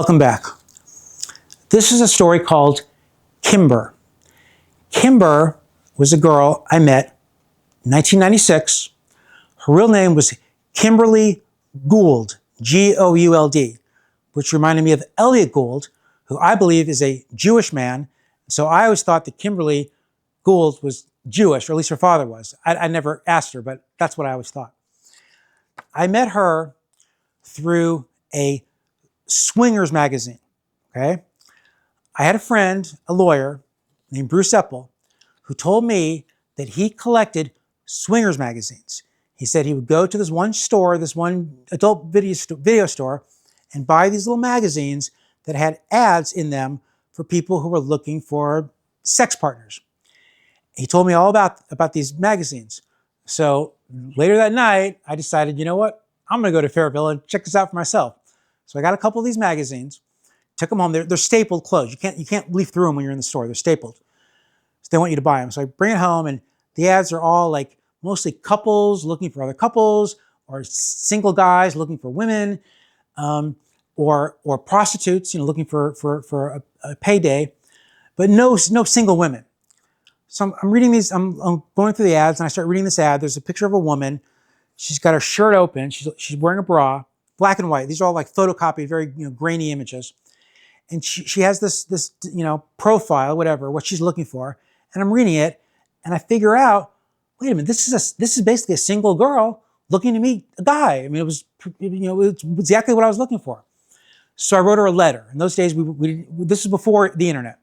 Welcome back. This is a story called Kymbr. Kymbr was a girl I met in 1996. Her real name was Kimberly Gould, G-O-U-L-D, which reminded me of Elliot Gould, who I believe is a Jewish man. So I always thought that Kimberly Gould was Jewish, or at least her father was. I never asked her, but that's what I always thought. I met her through a swingers magazine, okay? I had a friend, a lawyer named Bruce Eppel, who told me that he collected swingers magazines. He said he would go to this one store, this one adult video store, and buy these little magazines that had ads in them for people who were looking for sex partners. He told me all about these magazines. So later that night, I decided, you know what? I'm going to go to Fayetteville and check this out for myself. So I got a couple of these magazines, took them home. They're stapled closed. You can't leaf through them when you're in the store. They're stapled. So they want you to buy them. So I bring it home, and the ads are all like mostly couples looking for other couples, or single guys looking for women, or prostitutes, looking for a payday, but no single women. So I'm reading these. I'm going through the ads, and I start reading this ad. There's a picture of a woman. She's got her shirt open. She's wearing a bra, black and white. These are all like photocopied, very grainy images. And she has this profile, whatever, what she's looking for. And I'm reading it, and I figure out, wait a minute, this is basically a single girl looking to meet a guy. I mean, it was exactly what I was looking for. So I wrote her a letter. In those days, this was before the internet.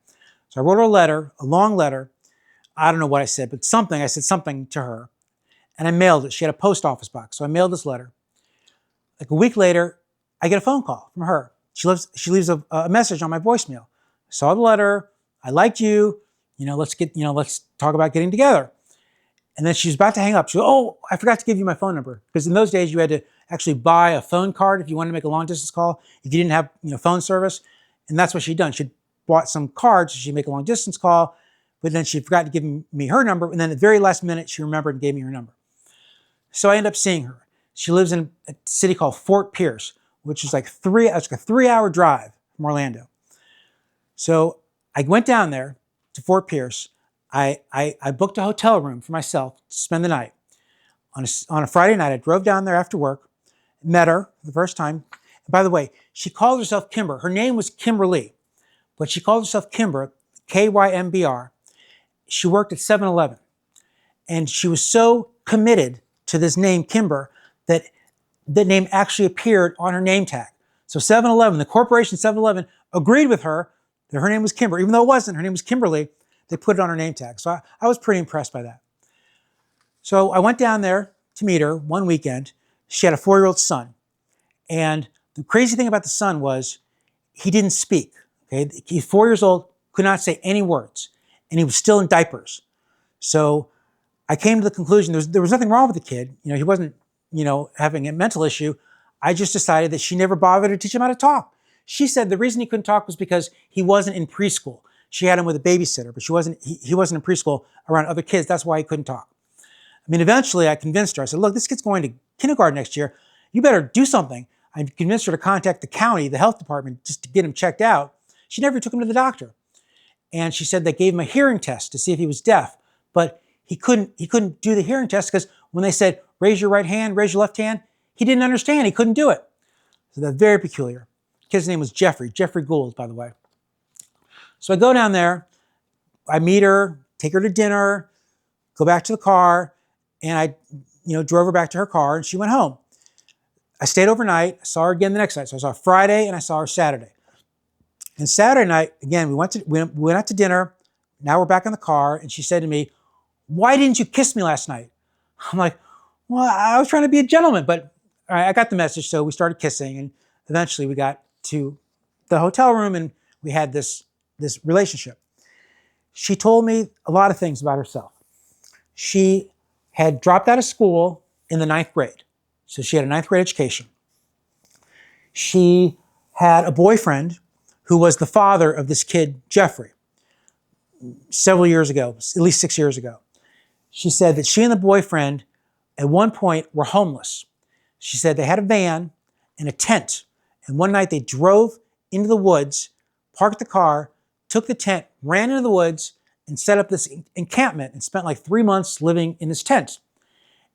So I wrote her a letter, a long letter. I don't know what I said, but I said something to her. And I mailed it. She had a post office box. So I mailed this letter. Like a week later, I get a phone call from her. She leaves a message on my voicemail. I saw the letter. I liked you. Let's talk about getting together. And then she was about to hang up. She goes, oh, I forgot to give you my phone number. Because in those days, you had to actually buy a phone card if you wanted to make a long distance call, if you didn't have phone service. And that's what she'd done. She'd bought some cards so she'd make a long distance call, but then she forgot to give me her number. And then at the very last minute, she remembered and gave me her number. So I ended up seeing her. She lives in a city called Fort Pierce, which is like a 3-hour drive from Orlando. So I went down there to Fort Pierce. I booked a hotel room for myself to spend the night. On a Friday night, I drove down there after work, met her for the first time. And by the way, she called herself Kymbr. Her name was Kimberly, but she called herself Kymbr, K-Y-M-B-R. She worked at 7-Eleven. And she was so committed to this name, Kymbr, that the name actually appeared on her name tag. So 7-Eleven, the corporation 7-Eleven, agreed with her that her name was Kymbr. Even though it wasn't, her name was Kimberly, they put it on her name tag. So I was pretty impressed by that. So I went down there to meet her one weekend. She had a 4-year-old son. And the crazy thing about the son was he didn't speak. Okay? He's 4 years old, could not say any words. And he was still in diapers. So I came to the conclusion there was nothing wrong with the kid. He wasn't, having a mental issue. I just decided that she never bothered to teach him how to talk. She said the reason he couldn't talk was because he wasn't in preschool. She had him with a babysitter, but he wasn't in preschool around other kids. That's why he couldn't talk. I mean, eventually I convinced her. I said, look, this kid's going to kindergarten next year. You better do something. I convinced her to contact the county, the health department, just to get him checked out. She never took him to the doctor. And she said they gave him a hearing test to see if he was deaf, but he couldn't do the hearing test because when they said, raise your right hand, raise your left hand, he didn't understand. He couldn't do it. So that's very peculiar. The kid's name was Jeffrey Gould, by the way. So I go down there, I meet her, take her to dinner, go back to the car, and I, drove her back to her car, and she went home. I stayed overnight, I saw her again the next night. So I saw her Friday, and I saw her Saturday. And Saturday night, again, we went out to dinner. Now we're back in the car, and she said to me, why didn't you kiss me last night? I'm like, well, I was trying to be a gentleman, but all right, I got the message. So we started kissing, and eventually we got to the hotel room, and we had this relationship. She told me a lot of things about herself. She had dropped out of school in the 9th grade. So she had a 9th grade education. She had a boyfriend who was the father of this kid, Jeffrey, several years ago, at least 6 years ago. She said that she and the boyfriend at one point were homeless. She said they had a van and a tent. And one night they drove into the woods, parked the car, took the tent, ran into the woods, and set up this encampment and spent like 3 months living in this tent.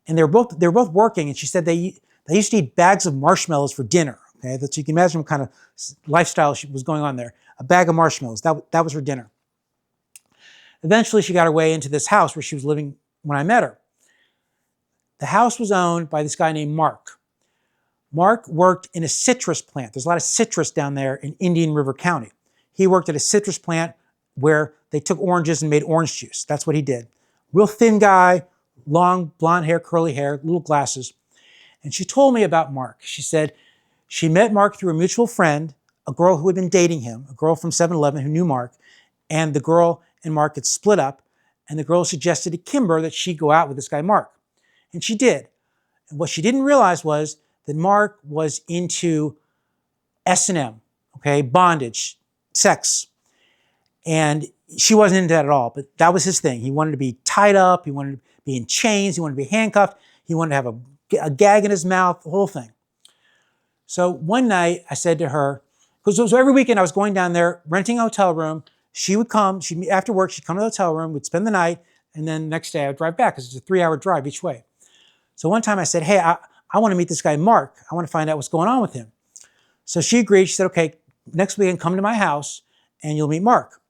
And they were both working, and she said they used to eat bags of marshmallows for dinner. Okay, so you can imagine what kind of lifestyle was going on there. A bag of marshmallows, that was her dinner. Eventually, she got her way into this house where she was living when I met her. The house was owned by this guy named Mark. Mark worked in a citrus plant. There's a lot of citrus down there in Indian River County. He worked at a citrus plant where they took oranges and made orange juice. That's what he did. Real thin guy, long blonde hair, curly hair, little glasses. And she told me about Mark. She said she met Mark through a mutual friend, a girl who had been dating him, a girl from 7-Eleven who knew Mark, and the girl and Mark had split up, and the girl suggested to Kymbr that she go out with this guy Mark. And she did. And what she didn't realize was that Mark was into S&M, okay, bondage, sex. And she wasn't into that at all, but that was his thing. He wanted to be tied up, he wanted to be in chains, he wanted to be handcuffed, he wanted to have a gag in his mouth, the whole thing. So one night I said to her, because every weekend I was going down there, renting a hotel room. She would come, after work, she'd come to the hotel room, we'd spend the night, and then the next day I would drive back because it's a 3-hour drive each way. So one time I said, hey, I want to meet this guy Mark. I want to find out what's going on with him. So she agreed. She said, okay, next weekend come to my house and you'll meet Mark.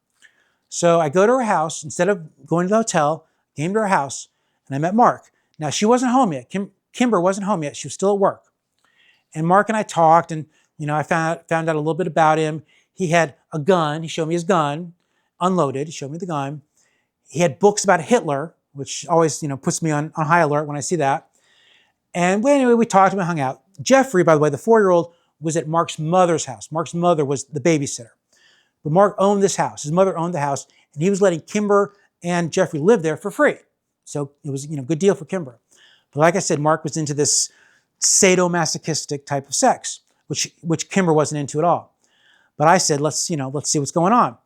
So I go to her house. Instead of going to the hotel, I came to her house and I met Mark. Now she wasn't home yet. Kymbr wasn't home yet. She was still at work. And Mark and I talked, and I found out a little bit about him. He had a gun. He showed me his gun, unloaded. He showed me the gun. He had books about Hitler, which always puts me on high alert when I see that. And anyway, we talked and we hung out. Jeffrey, by the way, the 4-year-old, was at Mark's mother's house. Mark's mother was the babysitter. But Mark owned this house. His mother owned the house, and he was letting Kymbr and Jeffrey live there for free. So it was a good deal for Kymbr. But like I said, Mark was into this sadomasochistic type of sex, which Kymbr wasn't into at all. But I said, let's see what's going on.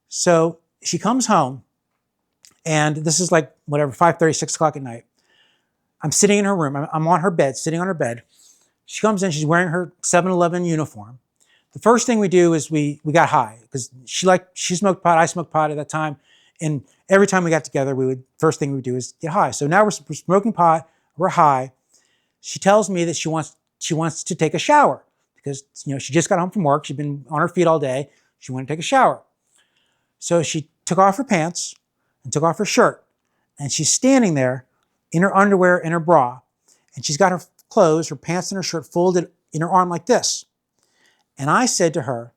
So she comes home, and this is like 5:30, 6 o'clock at night. I'm sitting in her room. I'm on her bed, sitting on her bed. She comes in, she's wearing her 7-Eleven uniform. The first thing we do is we got high, because she smoked pot, I smoked pot at that time. And every time we got together, first thing we would do is get high. So now we're smoking pot, we're high. She tells me that she wants to take a shower because she just got home from work. She'd been on her feet all day. She wanted to take a shower. So she took off her pants and took off her shirt. And she's standing there in her underwear and her bra. And she's got her clothes, her pants and her shirt folded in her arm like this. And I said to her,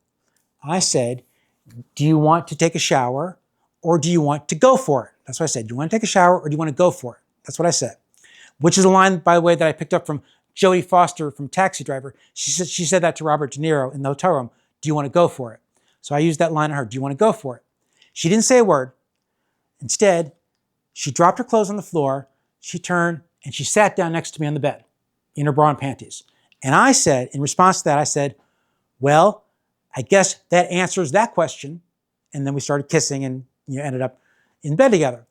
do you want to take a shower or do you want to go for it? That's what I said. Do you want to take a shower or do you want to go for it? That's what I said. Which is a line, by the way, that I picked up from Jodie Foster from Taxi Driver. She said that to Robert De Niro in the hotel room. Do you want to go for it? So I used that line on her. Do you want to go for it? She didn't say a word. Instead, she dropped her clothes on the floor. She turned and she sat down next to me on the bed in her bra and panties. And I said, in response to that, I said, well, I guess that answers that question. And then we started kissing and ended up in bed together.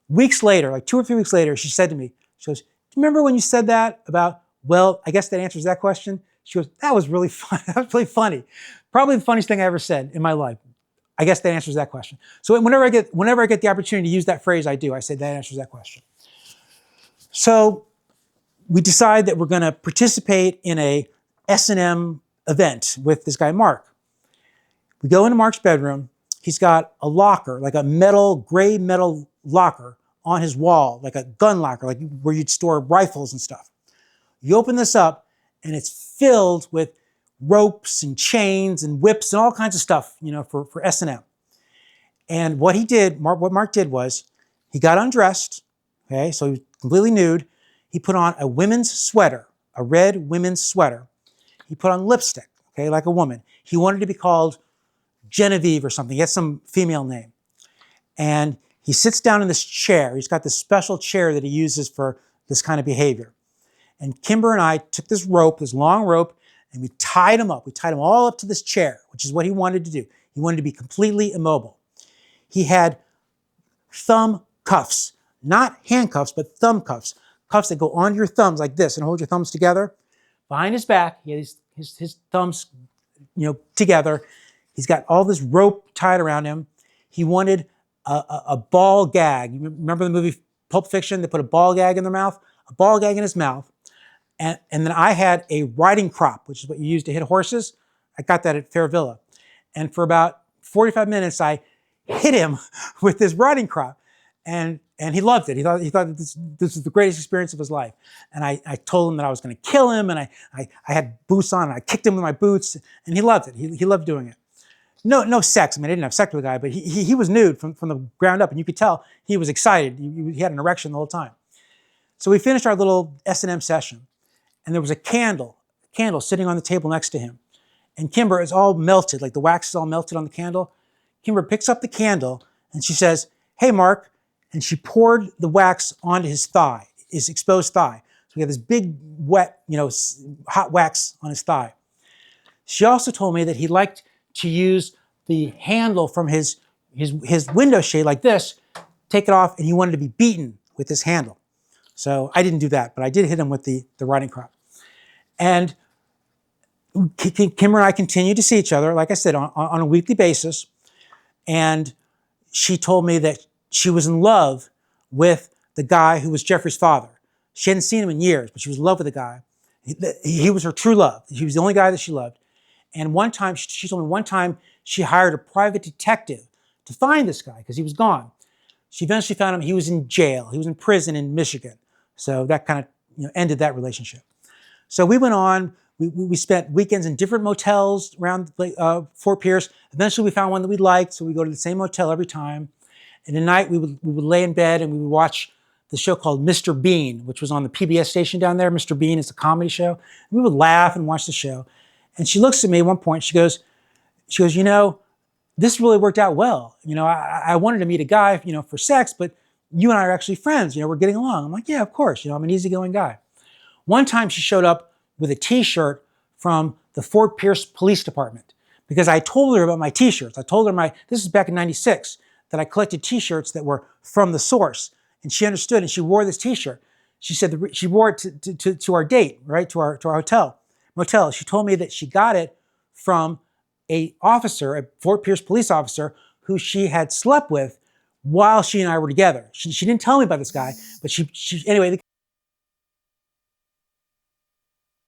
Weeks later, like 2 or 3 weeks later, she said to me, she goes, do you remember when you said that about, well, I guess that answers that question? She goes, that was really fun. That was really funny. Probably the funniest thing I ever said in my life. I guess that answers that question. So whenever I get the opportunity to use that phrase, I do. I say that answers that question. So we decide that we're going to participate in a S&M event with this guy, Mark. We go into Mark's bedroom. He's got a locker, like a gray metal locker on his wall, like a gun locker, like where you'd store rifles and stuff. You open this up and it's filled with ropes and chains and whips and all kinds of stuff, for S&M. And what Mark did was he got undressed, okay, so he was completely nude. He put on a women's sweater, a red women's sweater. He put on lipstick, okay, like a woman. He wanted to be called Genevieve or something. He had some female name. And he sits down in this chair. He's got this special chair that he uses for this kind of behavior. And Kymbr and I took this rope, this long rope, and we tied him up. We tied him all up to this chair, which is what he wanted to do. He wanted to be completely immobile. He had thumb cuffs, not handcuffs, but thumb cuffs. Cuffs that go onto your thumbs like this and hold your thumbs together. Behind his back, he had his thumbs together. He's got all this rope tied around him. He wanted a ball gag. You remember the movie Pulp Fiction? They put a ball gag in their mouth, a ball gag in his mouth. And then I had a riding crop, which is what you use to hit horses. I got that at Fair Villa. And for about 45 minutes, I hit him with this riding crop. And he loved it. He thought that this was the greatest experience of his life. And I told him that I was going to kill him. And I had boots on, and I kicked him with my boots. And he loved it. He loved doing it. No sex. I mean, I didn't have sex with the guy, but he was nude from the ground up. And you could tell he was excited. He had an erection the whole time. So we finished our little S&M session. And there was a candle sitting on the table next to him. And Kymbr is all melted, like the wax is all melted on the candle. Kymbr picks up the candle and she says, "Hey, Mark." And she poured the wax onto his thigh, his exposed thigh. So we have this big, wet, hot wax on his thigh. She also told me that he liked to use the handle from his window shade like this, take it off, and he wanted to be beaten with this handle. So I didn't do that, but I did hit him with the riding crop. And Kymbr and I continued to see each other, like I said, on a weekly basis. And she told me that she was in love with the guy who was Jeffrey's father. She hadn't seen him in years, but she was in love with the guy. He was her true love. He was the only guy that she loved. And one time, she told me one time she hired a private detective to find this guy because he was gone. She eventually found him. He was in jail. He was in prison in Michigan. So that kind of ended that relationship. So we went on. We spent weekends in different motels around Fort Pierce. Eventually, we found one that we liked, so we go to the same motel every time. And at night, we would lay in bed and we would watch the show called Mr. Bean, which was on the PBS station down there. Mr. Bean is a comedy show. And we would laugh and watch the show. And she looks at me at one point. She goes, this really worked out well. I wanted to meet a guy, for sex, but you and I are actually friends. We're getting along. I'm like, yeah, of course. I'm an easygoing guy. One time she showed up with a T-shirt from the Fort Pierce Police Department because I told her about my T-shirts. I told her this is back in '96, that I collected T-shirts that were from the source. And she understood, and she wore this T-shirt. She said she wore it to our date, right, to our motel. She told me that she got it from a Fort Pierce police officer who she had slept with while she and I were together. She didn't tell me about this guy, but anyway,